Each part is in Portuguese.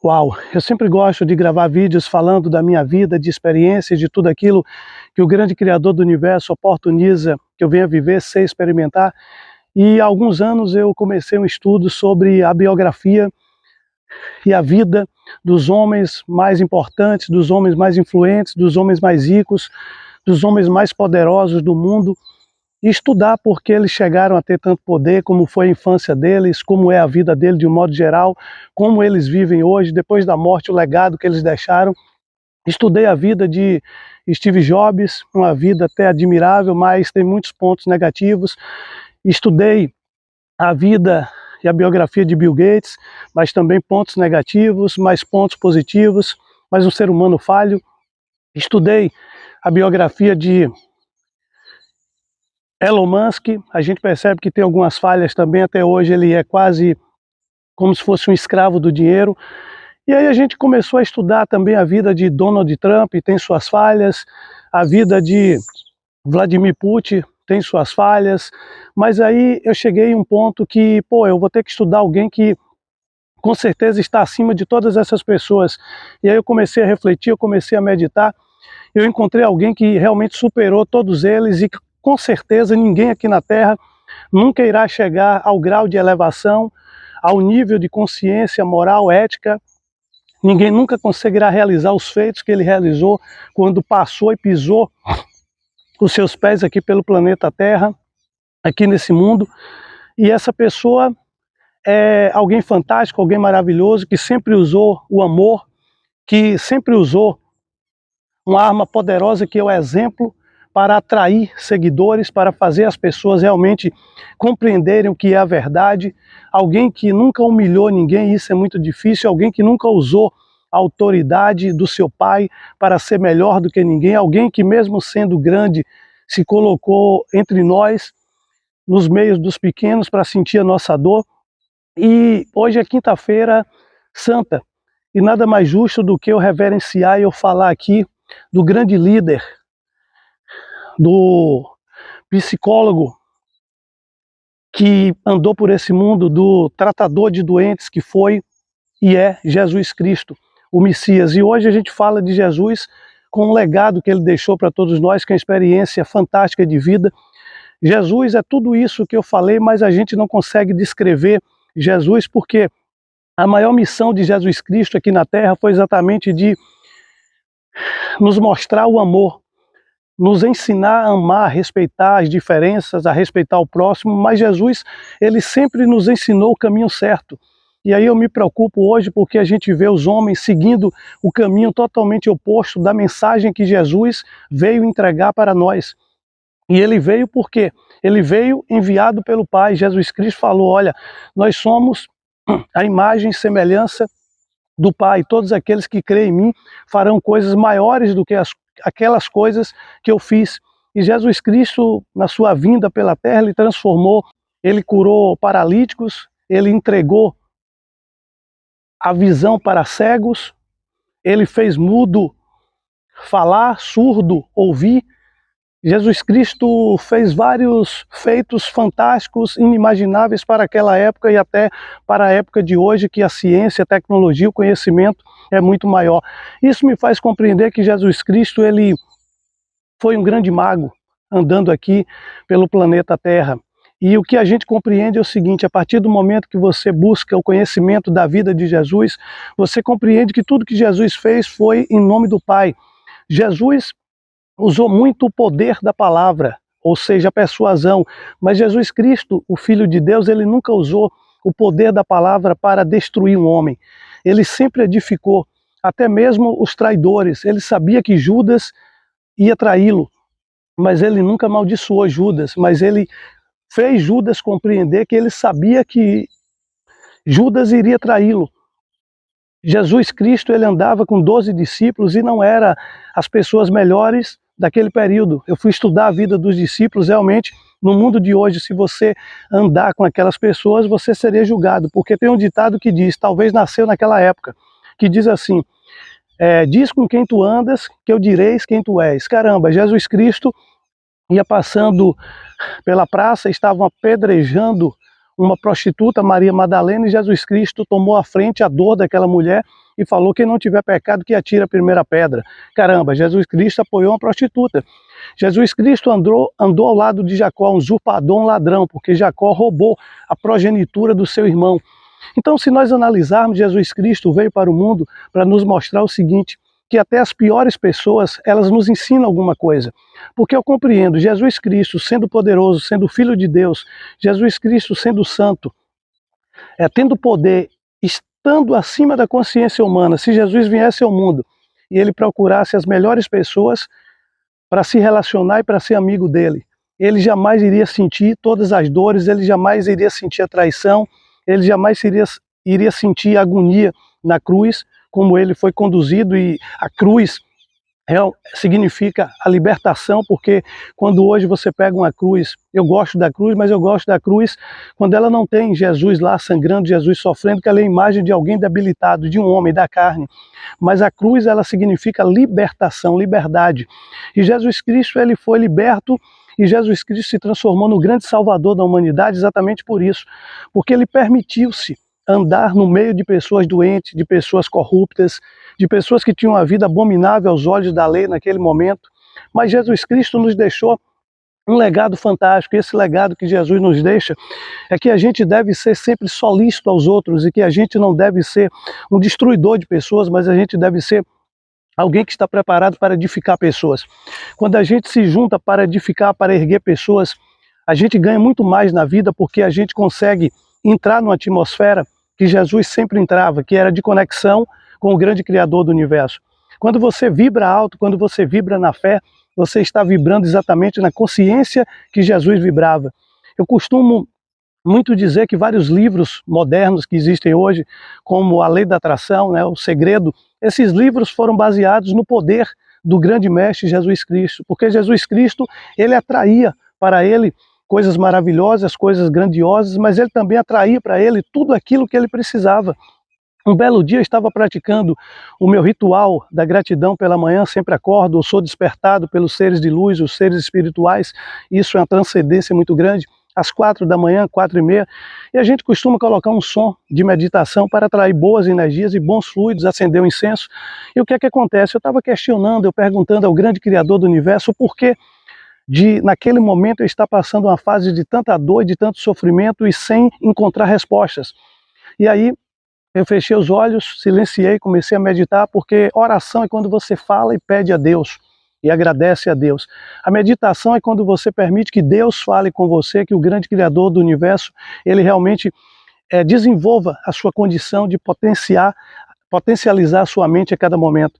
Uau, eu sempre gosto de gravar vídeos falando da minha vida, de experiências, de tudo aquilo que o grande Criador do Universo oportuniza que eu venha viver, sei, experimentar. E há alguns anos eu comecei um estudo sobre a biografia e a vida dos homens mais importantes, dos homens mais influentes, dos homens mais ricos, dos homens mais poderosos do mundo, e estudar por que eles chegaram a ter tanto poder, como foi a infância deles, como é a vida deles de um modo geral, como eles vivem hoje, depois da morte, o legado que eles deixaram. Estudei a vida de Steve Jobs, uma vida até admirável, mas tem muitos pontos negativos. Estudei a vida e a biografia de Bill Gates, mas também pontos negativos, mas pontos positivos, mas um ser humano falho. Estudei a biografia de Elon Musk, a gente percebe que tem algumas falhas também, até hoje ele é quase como se fosse um escravo do dinheiro. E aí a gente começou a estudar também a vida de Donald Trump, tem suas falhas, a vida de Vladimir Putin tem suas falhas, mas aí eu cheguei a um ponto que, eu vou ter que estudar alguém que com certeza está acima de todas essas pessoas. E aí eu comecei a refletir, eu comecei a meditar, eu encontrei alguém que realmente superou todos eles e que com certeza ninguém aqui na Terra nunca irá chegar ao grau de elevação, ao nível de consciência, moral, ética. Ninguém nunca conseguirá realizar os feitos que ele realizou quando passou e pisou os seus pés aqui pelo planeta Terra, aqui nesse mundo. E essa pessoa é alguém fantástico, alguém maravilhoso, que sempre usou o amor, que sempre usou uma arma poderosa que é o exemplo para atrair seguidores, para fazer as pessoas realmente compreenderem o que é a verdade. Alguém que nunca humilhou ninguém, isso é muito difícil. Alguém que nunca usou a autoridade do seu pai para ser melhor do que ninguém. Alguém que mesmo sendo grande se colocou entre nós, nos meios dos pequenos, para sentir a nossa dor. E hoje é quinta-feira santa, e nada mais justo do que eu reverenciar e eu falar aqui do grande líder, do psicólogo que andou por esse mundo, do tratador de doentes que foi e é Jesus Cristo, o Messias. E hoje a gente fala de Jesus com um legado que ele deixou para todos nós, que é uma experiência fantástica de vida. Jesus é tudo isso que eu falei, mas a gente não consegue descrever Jesus, porque a maior missão de Jesus Cristo aqui na Terra foi exatamente de nos mostrar o amor, nos ensinar a amar, a respeitar as diferenças, a respeitar o próximo, mas Jesus, ele sempre nos ensinou o caminho certo. E aí eu me preocupo hoje porque a gente vê os homens seguindo o caminho totalmente oposto da mensagem que Jesus veio entregar para nós. E ele veio por quê? Ele veio enviado pelo Pai. Jesus Cristo falou, olha, nós somos a imagem e semelhança do Pai. Todos aqueles que creem em mim farão coisas maiores do que aquelas coisas que eu fiz. E Jesus Cristo, na sua vinda pela terra, ele transformou, ele curou paralíticos, ele entregou a visão para cegos, ele fez mudo falar, surdo ouvir. Jesus Cristo fez vários feitos fantásticos, inimagináveis para aquela época e até para a época de hoje, que a ciência, a tecnologia, o conhecimento é muito maior. Isso me faz compreender que Jesus Cristo, ele foi um grande mago andando aqui pelo planeta Terra. E o que a gente compreende é o seguinte, a partir do momento que você busca o conhecimento da vida de Jesus, você compreende que tudo que Jesus fez foi em nome do Pai. Jesus usou muito o poder da palavra, ou seja, a persuasão, mas Jesus Cristo, o Filho de Deus, ele nunca usou o poder da palavra para destruir um homem. Ele sempre edificou, até mesmo os traidores. Ele sabia que Judas ia traí-lo, mas ele nunca amaldiçoou Judas, mas ele fez Judas compreender que ele sabia que Judas iria traí-lo. Jesus Cristo, ele andava com 12 discípulos e não era as pessoas melhores daquele período. Eu fui estudar a vida dos discípulos, realmente, no mundo de hoje, se você andar com aquelas pessoas, você seria julgado, porque tem um ditado que diz, talvez nasceu naquela época, que diz assim, diz com quem tu andas, que eu direis quem tu és. Caramba, Jesus Cristo ia passando pela praça, estavam apedrejando uma prostituta, Maria Madalena, e Jesus Cristo tomou à frente a dor daquela mulher e falou: quem não tiver pecado que atire a primeira pedra. Caramba, Jesus Cristo apoiou uma prostituta. Jesus Cristo andou ao lado de Jacó, um usurpador, um ladrão, porque Jacó roubou a progenitura do seu irmão. Então, se nós analisarmos, Jesus Cristo veio para o mundo para nos mostrar o seguinte, que até as piores pessoas, elas nos ensinam alguma coisa. Porque eu compreendo, Jesus Cristo sendo poderoso, sendo Filho de Deus, Jesus Cristo sendo santo, tendo poder, estando acima da consciência humana, se Jesus viesse ao mundo e ele procurasse as melhores pessoas para se relacionar e para ser amigo dele, ele jamais iria sentir todas as dores, ele jamais iria sentir a traição, ele jamais iria sentir a agonia na cruz, como ele foi conduzido, e a cruz significa a libertação, porque quando hoje você pega uma cruz, eu gosto da cruz, mas eu gosto da cruz quando ela não tem Jesus lá sangrando, Jesus sofrendo, que ela é a imagem de alguém debilitado, de um homem, da carne. Mas a cruz, ela significa libertação, liberdade. E Jesus Cristo, ele foi liberto, e Jesus Cristo se transformou no grande salvador da humanidade exatamente por isso, porque ele permitiu-se andar no meio de pessoas doentes, de pessoas corruptas, de pessoas que tinham uma vida abominável aos olhos da lei naquele momento. Mas Jesus Cristo nos deixou um legado fantástico, e esse legado que Jesus nos deixa é que a gente deve ser sempre solícito aos outros, e que a gente não deve ser um destruidor de pessoas, mas a gente deve ser alguém que está preparado para edificar pessoas. Quando a gente se junta para edificar, para erguer pessoas, a gente ganha muito mais na vida, porque a gente consegue entrar numa atmosfera que Jesus sempre entrava, que era de conexão com o grande Criador do universo. Quando você vibra alto, quando você vibra na fé, você está vibrando exatamente na consciência que Jesus vibrava. Eu costumo muito dizer que vários livros modernos que existem hoje, como A Lei da Atração, O Segredo, esses livros foram baseados no poder do grande mestre Jesus Cristo, porque Jesus Cristo, ele atraía para ele coisas maravilhosas, coisas grandiosas, mas ele também atraía para ele tudo aquilo que ele precisava. Um belo dia eu estava praticando o meu ritual da gratidão pela manhã, sempre acordo, eu sou despertado pelos seres de luz, os seres espirituais, isso é uma transcendência muito grande, às 4 da manhã, 4h30, e a gente costuma colocar um som de meditação para atrair boas energias e bons fluidos, acender o incenso. E o que é que acontece? Eu estava questionando, eu perguntando ao grande Criador do universo o porquê de, naquele momento, eu estar passando uma fase de tanta dor, de tanto sofrimento e sem encontrar respostas. E aí eu fechei os olhos, silenciei, comecei a meditar, porque oração é quando você fala e pede a Deus e agradece a Deus. A meditação é quando você permite que Deus fale com você, que o grande Criador do universo, ele realmente desenvolva a sua condição de potencializar a sua mente a cada momento.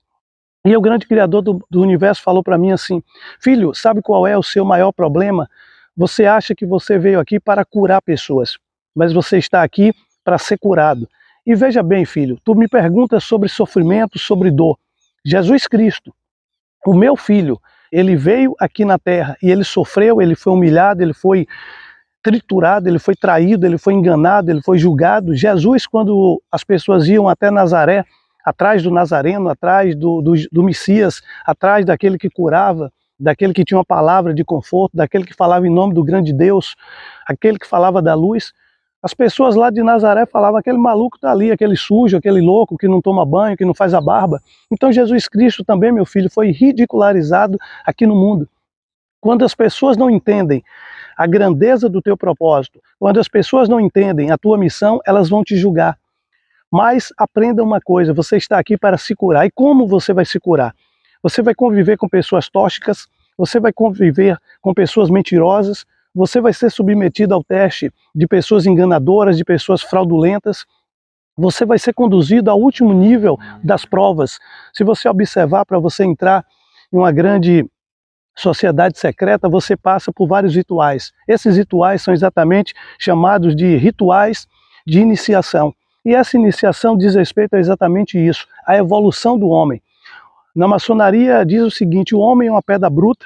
E o grande Criador do universo falou para mim assim: filho, sabe qual é o seu maior problema? Você acha que você veio aqui para curar pessoas, mas você está aqui para ser curado. E veja bem, filho, tu me perguntas sobre sofrimento, sobre dor. Jesus Cristo, o meu filho, ele veio aqui na terra e ele sofreu, ele foi humilhado, ele foi triturado, ele foi traído, ele foi enganado, ele foi julgado. Jesus, quando as pessoas iam até Nazaré, atrás do Nazareno, atrás do Messias, atrás daquele que curava, daquele que tinha uma palavra de conforto, daquele que falava em nome do grande Deus, aquele que falava da luz, as pessoas lá de Nazaré falavam: aquele maluco está ali, aquele sujo, aquele louco que não toma banho, que não faz a barba. Então Jesus Cristo também, meu filho, foi ridicularizado aqui no mundo. Quando as pessoas não entendem a grandeza do teu propósito, quando as pessoas não entendem a tua missão, elas vão te julgar. Mas aprenda uma coisa: você está aqui para se curar. E como você vai se curar? Você vai conviver com pessoas tóxicas, você vai conviver com pessoas mentirosas, você vai ser submetido ao teste de pessoas enganadoras, de pessoas fraudulentas, você vai ser conduzido ao último nível das provas. Se você observar, para você entrar em uma grande sociedade secreta, você passa por vários rituais. Esses rituais são exatamente chamados de rituais de iniciação. E essa iniciação diz respeito a exatamente isso, a evolução do homem. Na maçonaria diz o seguinte: o homem é uma pedra bruta,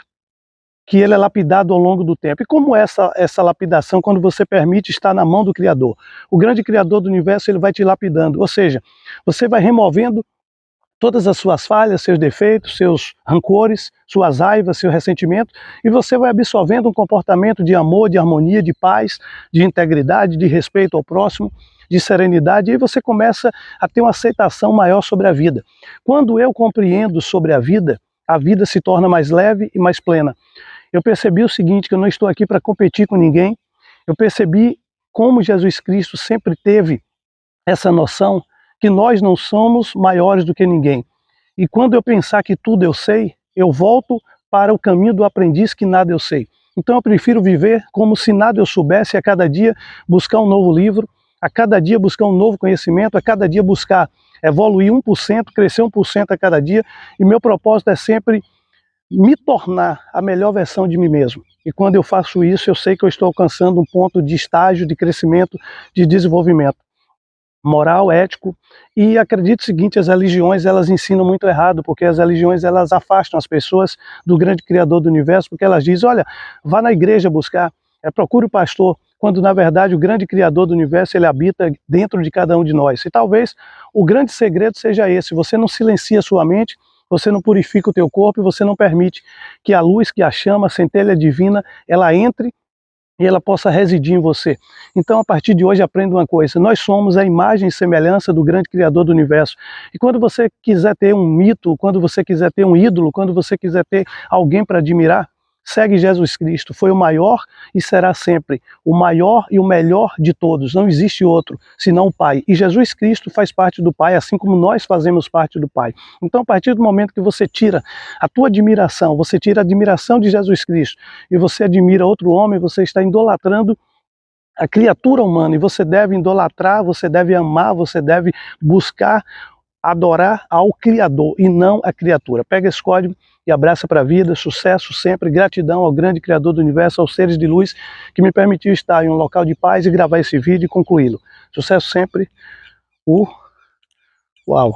que ele é lapidado ao longo do tempo. E como é essa lapidação quando você permite estar na mão do Criador? O grande Criador do universo, ele vai te lapidando, ou seja, você vai removendo todas as suas falhas, seus defeitos, seus rancores, suas raivas, seu ressentimento, e você vai absorvendo um comportamento de amor, de harmonia, de paz, de integridade, de respeito ao próximo, de serenidade, e aí você começa a ter uma aceitação maior sobre a vida. Quando eu compreendo sobre a vida se torna mais leve e mais plena. Eu percebi o seguinte, que eu não estou aqui para competir com ninguém, eu percebi como Jesus Cristo sempre teve essa noção que nós não somos maiores do que ninguém. E quando eu pensar que tudo eu sei, eu volto para o caminho do aprendiz que nada eu sei. Então eu prefiro viver como se nada eu soubesse, a cada dia buscar um novo livro, a cada dia buscar um novo conhecimento, a cada dia buscar evoluir 1%, crescer 1% a cada dia, e meu propósito é sempre me tornar a melhor versão de mim mesmo. E quando eu faço isso, eu sei que eu estou alcançando um ponto de estágio, de crescimento, de desenvolvimento moral, ético. E acredito o seguinte, as religiões elas ensinam muito errado, porque as religiões elas afastam as pessoas do grande Criador do universo, porque elas dizem, olha, vá na igreja buscar, procure o pastor, quando na verdade o grande Criador do universo ele habita dentro de cada um de nós. E talvez o grande segredo seja esse, você não silencia a sua mente, você não purifica o teu corpo e você não permite que a luz, que a chama, a centelha divina, ela entre e ela possa residir em você. Então, a partir de hoje, aprenda uma coisa, nós somos a imagem e semelhança do grande Criador do universo. E quando você quiser ter um mito, quando você quiser ter um ídolo, quando você quiser ter alguém para admirar, segue Jesus Cristo, foi o maior e será sempre o maior e o melhor de todos, não existe outro senão o Pai. E Jesus Cristo faz parte do Pai, assim como nós fazemos parte do Pai. Então, a partir do momento que você tira a tua admiração, você tira a admiração de Jesus Cristo e você admira outro homem, você está idolatrando a criatura humana, e você deve idolatrar, você deve amar, você deve buscar adorar ao Criador e não a criatura. Pega esse código e abraça para a vida, sucesso sempre, gratidão ao grande Criador do universo, aos seres de luz que me permitiu estar em um local de paz e gravar esse vídeo e concluí-lo. Sucesso sempre. Uau!